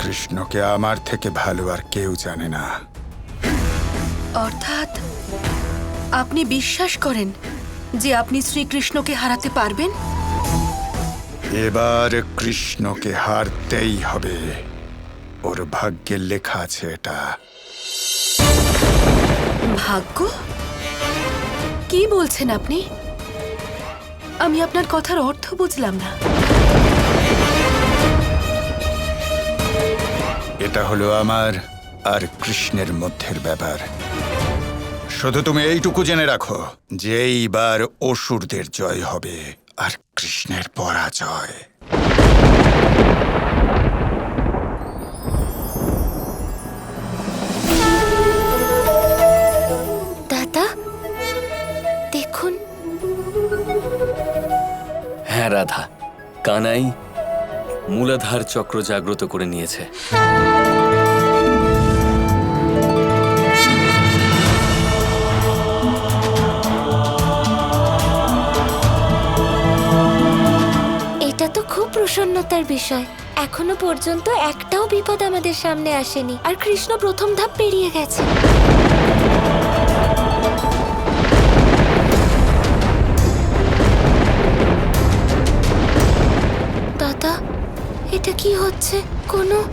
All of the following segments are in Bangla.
কৃষ্ণকে আমার থেকে ভালো আর কেউ জানে না। অর্থাৎ আপনি বিশ্বাস করেন যে আপনি শ্রীকৃষ্ণকে হারাতে পারবেন? এবার কৃষ্ণকে হারতেই হবে। ওর ভাগ্যে লেখা আছে এটা। ভাগ্য? কি বলছেন আপনি? আমি আপনার কথার অর্থ বুঝলাম না। এটা হলো আমার আর কৃষ্ণের মধ্যের ব্যাপার। শুধু তুমি এইটুকু জেনে রাখো যে এইবার অসুরদের জয় হবে আর কৃষ্ণের পরাজয়। দাদা দেখুন। হ্যাঁ রাধা, কানাই মূলাধার চক্র জাগ্রত করে নিয়েছে। এটা তো খুব প্রসন্নতার বিষয়। এখনো পর্যন্ত একটাও বিপদ আমাদের সামনে আসেনি, আর কৃষ্ণ প্রথম ধাপ পেরিয়ে গেছে। দাদা, এটা কি হচ্ছে?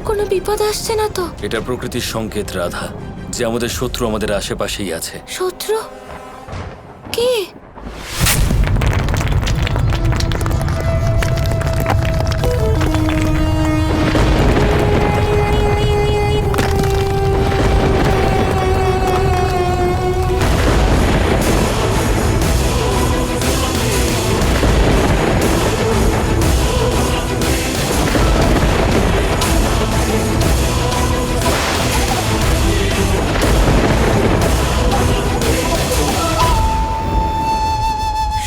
কোনো বিপদ আসছে না তো? এটা প্রকৃতির সংকেত রাধা, যে আমাদের শত্রু আমাদের আশেপাশেই আছে। শত্রু? কে?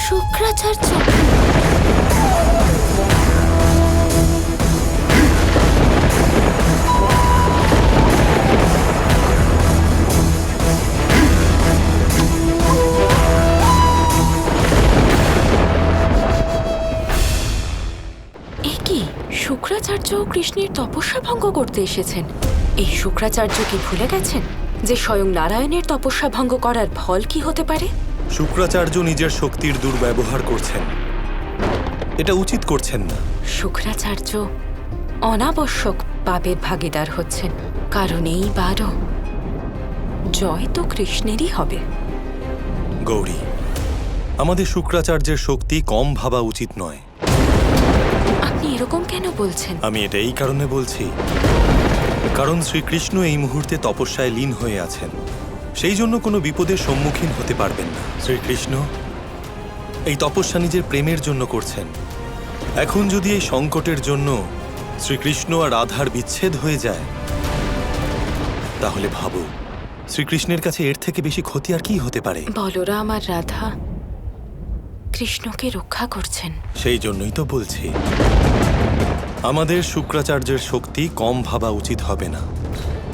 শুক্রাচার্য? কি শুক্রাচার্য কৃষ্ণের তপস্যা ভঙ্গ করতে এসেছেন? এই শুক্রাচার্য কি ভুলে গেছেন যে স্বয়ং নারায়ণের তপস্যা ভঙ্গ করার ফল কি হতে পারে? শুক্রাচার্য নিজের শক্তির দুর্ব্যবহার করছেন। এটা উচিত করছেন না। শুক্রাচার্য অনাবশ্যক পাপের ভাগীদার হচ্ছেন, কারণ এইবারও জয় তো কৃষ্ণেরই হবে। গৌরী, আমাদের শুক্রাচার্যের শক্তি কম ভাবা উচিত নয়। আপনি এরকম কেন বলছেন? আমি এটা এই কারণে বলছি, কারণ শ্রীকৃষ্ণ এই মুহূর্তে তপস্যায় লীন হয়ে আছেন। সেই জন্য কোনো বিপদের সম্মুখীন হতে পারবেন না। শ্রীকৃষ্ণ এই তপস্যা নিজের প্রেমের জন্য করছেন। এখন যদি এই সংকটের জন্য শ্রীকৃষ্ণ আর রাধার বিচ্ছেদ হয়ে যায়, তাহলে ভাবো শ্রীকৃষ্ণের কাছে এর থেকে বেশি ক্ষতি আর কি হতে পারে? বলরাম আর রাধা কৃষ্ণকে রক্ষা করছেন। সেই জন্যই তো বলছি, আমাদের শুক্রাচার্যের শক্তি কম ভাবা উচিত হবে না।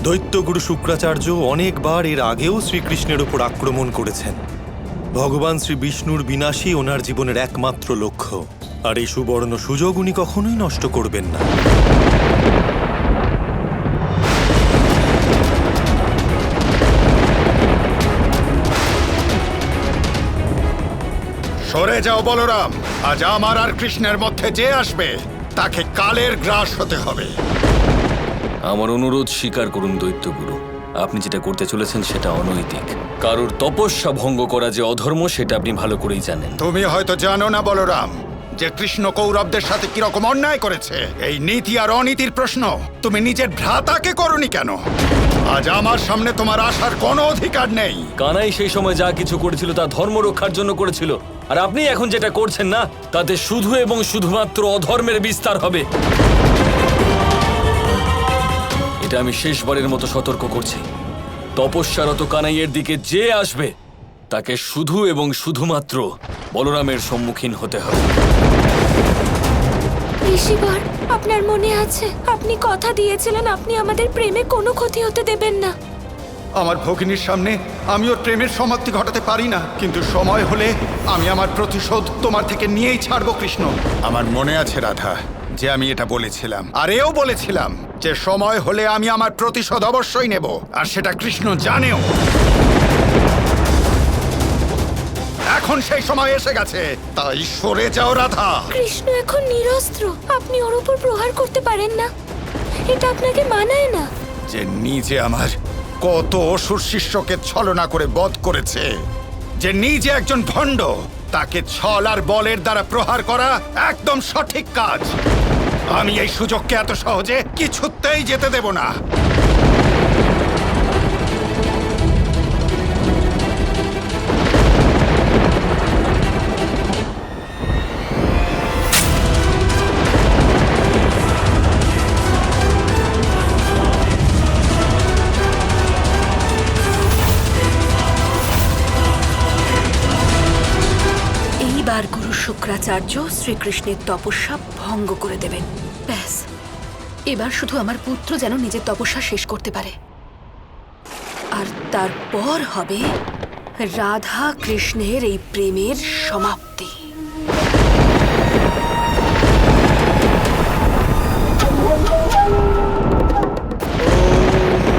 দৈত্যগুরু শুক্রাচার্য অনেকবার এর আগেও শ্রীকৃষ্ণের উপর আক্রমণ করেছেন। ভগবান শ্রী বিষ্ণুর বিনাশই ওনার জীবনের একমাত্র লক্ষ্য, আর এই সুবর্ণ সুযোগ উনি কখনোই নষ্ট করবেন না। সরে যাও বলরাম। আজ আমার আর কৃষ্ণের মধ্যে যে আসবে তাকে কালের গ্রাস হতে হবে। আমার অনুরোধ স্বীকার করুন দৈত্যগুরু, আপনি যেটা করতে চলেছেন সেটা অনৈতিক। কারোর তপস্যা ভঙ্গ করা যে অধর্ম সেটা আপনি ভালো করেই জানেন। তুমি হয়তো জানো না বলরাম যে কৃষ্ণ কৌরবদের সাথে কিরকম অন্যায় করেছে। এই নীতি আর অনীতির প্রশ্ন তুমি নিজের ভ্রাতাকে করনি কেন? আজ আমার সামনে তোমার আসার কোনো অধিকার নেই। কানাই সেই সময় যা কিছু করেছিল তা ধর্ম রক্ষার জন্য করেছিল, আর আপনি এখন যেটা করছেন না তাতে শুধু এবং শুধুমাত্র অধর্মের বিস্তার হবে। এটা আমি শেষবারের মতো সতর্ক করছি। তপস্যারত কানাইয়ের দিকে যে আসবে তাকে শুধু এবং শুধুমাত্র বলরামের সম্মুখীন হতে হবে। ঋষিবর, আপনার মনে আছে আপনি কথা দিয়েছিলেন আপনি আমাদের প্রেমে কোনো ক্ষতি হতে দেবেন না। আমার ভগিনীর সামনে আমি ওর প্রেমের সমাপ্তি ঘটাতে পারি না, কিন্তু সময় হলে আমি আমার প্রতিশোধ তোমার থেকে নিয়েই ছাড়বো কৃষ্ণ। আমার মনে আছে রাধা, যে আমি এটা বলেছিলাম, আর এও বলেছিলাম যে সময় হলে আমি আমার প্রতিশোধ অবশ্যই নেব, আর সেটা কৃষ্ণ জানেও। এখন সেই সময় এসে গেছে, তাই সরে যাও রাধা। কৃষ্ণ এখন নিরস্ত্র, আপনি ওর উপর প্রহার করতে পারেন না, এটা আপনাকে মানায় না। যে নিজে আমার কত অসুর শিষ্যকে ছলনা করে বধ করেছে, যে নিজে একজন ভণ্ড, তাকে ছল আর বলের দ্বারা প্রহার করা একদম সঠিক কাজ। আমি এই সুযোগকে এত সহজে কিছুতেই যেতে দেব না। এইবার গুরু শুক্রাচার্য শ্রীকৃষ্ণের তপস্যা ভঙ্গ করে দেবেন। ব্যাস, এবার শুধু আমার পুত্র যেন নিজের তপস্যা শেষ করতে পারে, আর তারপর হবে রাধা কৃষ্ণের এই প্রেমের সমাপ্তি।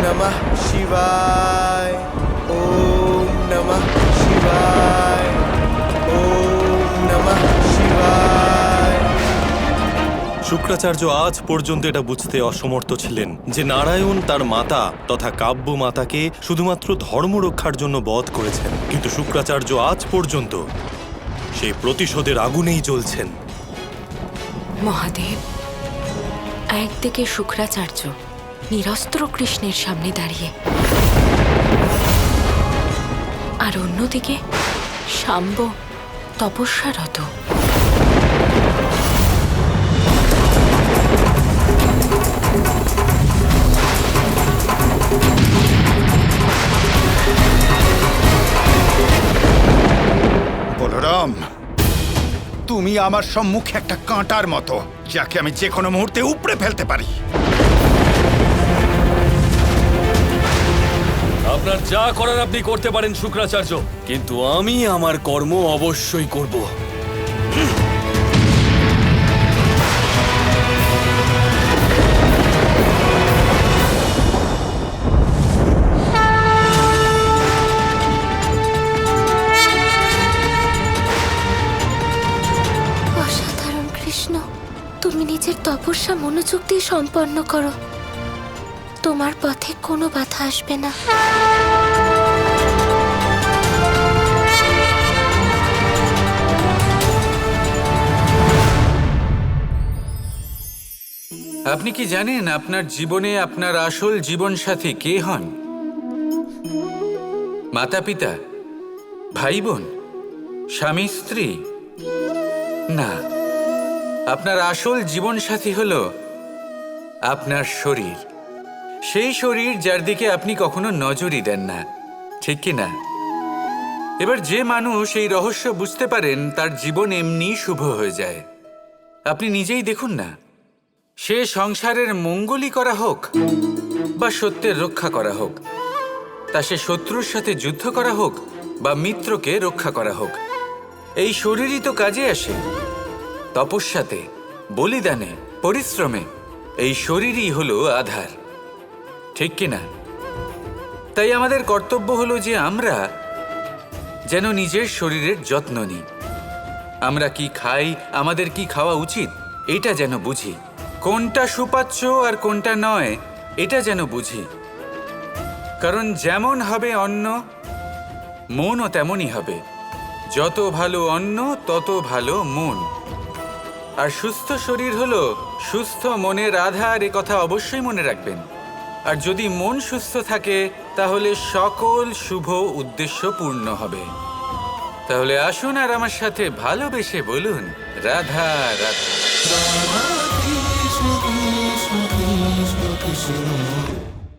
नमः शिवाय ओम नमः शिवाय ओम नमः शिवाय। শুক্রাচার্য আজ পর্যন্ত এটা বুঝতে অসমর্থ ছিলেন যে নারায়ণ তার মাতা তথা কাব্য মাতাকে শুধুমাত্র ধর্ম রক্ষার জন্য বধ করেছেন, কিন্তু শুক্রাচার্য আজ পর্যন্ত সেই প্রতিশোধের আগুনেই জ্বলছেন। মহাদেব, একদিকে শুক্রাচার্য নিরস্ত্র কৃষ্ণের সামনে দাঁড়িয়ে, আর অন্যদিকে শাম্ব তপস্যারত। বলরাম, তুমি আমার সম্মুখে একটা কাঁটার মতো, যাকে আমি যে কোনো মুহূর্তে উপড়ে ফেলতে পারি। আপনার যা করার আপনি করতে পারেন শুক্রাচার্য, কিন্তু আমি আমার কর্ম অবশ্যই করব। অসাধারণ কৃষ্ণ, তুমি নিজের তপস্যা মনোযোগ দিয়ে সম্পন্ন করো, তোমার পথে কোনো বাধা আসবে না। আপনি কি জানেন আপনার জীবনে আপনার আসল জীবনসাথী কে হন? মাতা পিতা, ভাই বোন, স্বামী স্ত্রী? না, আপনার আসল জীবনসাথী হলো আপনার শরীর। সেই শরীর যার দিকে আপনি কখনো নজরই দেন না, ঠিক কি না? এবার যে মানুষ এই রহস্য বুঝতে পারেন তার জীবন এমনি শুভ হয়ে যায়। আপনি নিজেই দেখুন না, সে সংসারের মঙ্গলই করা হোক বা সত্যের রক্ষা করা হোক, তা সে শত্রুর সাথে যুদ্ধ করা হোক বা মিত্রকে রক্ষা করা হোক, এই শরীরই তো কাজে আসে। তপস্যাতে, বলিদানে, পরিশ্রমে এই শরীরই হলো আধার, ঠিক কিনা? তাই আমাদের কর্তব্য হলো যে আমরা যেন নিজের শরীরের যত্ন নিই। আমরা কি খাই, আমাদের কি খাওয়া উচিত, এটা যেন বুঝি। কোনটা সুপাচ্য আর কোনটা নয়, এটা যেন বুঝি। কারণ যেমন হবে অন্ন, মনও তেমনই হবে। যত ভালো অন্ন তত ভালো মন। আর সুস্থ শরীর হলো সুস্থ মনের আধার, এ কথা অবশ্যই মনে রাখবেন। আর যদি মন সুস্থ থাকে তাহলে সকল শুভ উদ্দেশ্য পূর্ণ হবে। তাহলে আসুন আর আমার সাথে ভালোবেসে বলুন, Radha Radha. Krishna Krishna Krishna Krishna